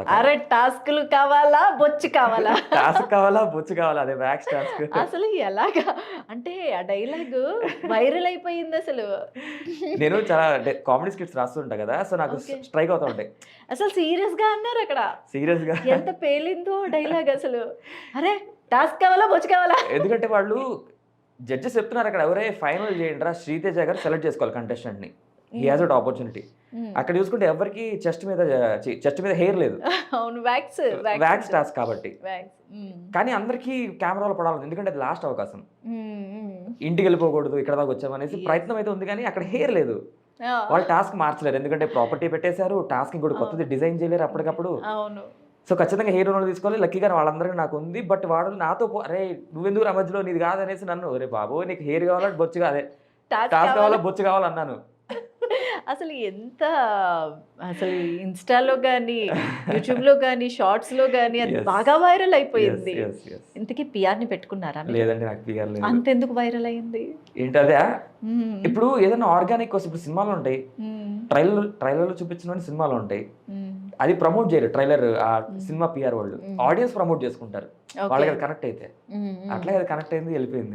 అరే టాస్క్లు కావాలా బొచ్చు కావాలా టాస్క్ కావాలా, బొచ్చు కావాలా, అదే మ్యాక్స్ టాస్క్. అసలు ఎలాగా అంటే ఆ డైలాగ్ వైరల్ అయిపోయింది అసలు. నేను చాలా కామెడీ స్కిట్స్ రాస్తుంటా కదా! సో, నాకు ఓకే. స్ట్రైక్ అవుతా ఉంటాయి. అసలు సీరియస్‌గా అన్నారు అక్కడ. సీరియస్‌గా. ఎంత పేలిందో డైలాగ్ అసలు. అరే టాస్క్ కావాలా బొచ్చు కావాలా? ఎందుకంటే వాళ్ళు జడ్జెస్ చెప్తున్నారు అక్కడ, "ఒరేయ్ ఫైనల్ చేయండిరా, శ్రీతేజ గారు సెలెక్ట్ చేసుకోవాలి కంటెస్టెంట్‌ని. He has that opportunity." హ్మ్. అక్కడ చూసుకుంటే ఎవరికీ చెస్ట్ మీద హెయిర్ లేదు. అవును. వ్యాక్స్. వ్యాక్స్ టాస్క్ కాబట్టి. వ్యాక్స్. హ్మ్. కానీ అందరికీ కెమెరాలో పడాలి. ఎందుకంటే అది లాస్ట్ అవకాశం. హ్మ్. హ్మ్. ఇంటికెళ్ళిపోకూడదు, ఇక్కడ దాకా వచ్చామనేసి యెస్. ప్రయత్నం అయితే ఉంది కానీ అక్కడ హెయిర్ లేదు. ఆ! వాళ్ళు టాస్క్ మార్చలేరు. ఎందుకంటే ప్రాపర్టీ పెట్టేశారు. టాస్క్ ఇంకోటి కొత్తది అవును. డిజైన్ చేయలేరు అప్పటికప్పుడు. అవును. సో, ఖచ్చితంగా హెయిర్ ఉన్నోళ్ళని తీసుకోవాలి. లక్కీగా వాళ్ళందరికీ నాకుంది. బట్ వాడు నాతో "అరేయ్! నువ్వెందుకురా మధ్యలో, నీది కాదనేసి" నన్ను, "ఒరేయ్ బాబోయ్! నీకు హెయిర్ కావాలా, బొచ్చు అదే టాస్క్ టాస్క్ కావాలా? కావాలా, బొచ్చు కావాలా" అన్నాను. అసలు ఎంత అసలు ఇన్‌స్టా‌లో గాని, యూట్యూబ్‌లో గాని, షార్ట్స్‌లో గాని అది యెస్. బాగా వైరల్ యెస్. అయిపోయింది. యెస్. యెస్. ఇంతకీ పీఆర్‌ని పెట్టుకున్నారా మీరు? లేదండి, నాకు ఫిగర్ లేదు. అంతెందుకు వైరల్ అయింది? ఏంటదా? హ్మ్. ఇప్పుడు ఏదైనా ఆర్గానిక్ కోసం ఇప్పుడు సినిమాలుంటాయి. హ్మ్. ట్రైలర్‌లో చూపించినవన్నీ సినిమాలుంటాయి. హ్మ్. అది ప్రమోట్ చేయరు ట్రైలర్, హ్మ్. సినిమా పీఆర్ వాళ్ళు. హ్మ్. ఆడియన్స్ ప్రమోట్ చేసుకుంటారు. ఓకే. వాళ్ళకి అది కనెక్ట్ అయితే. హ్మ్. హ్మ్. అట్లాగే అది కనెక్ట్ అయింది, ఎళ్ళిపోయింది.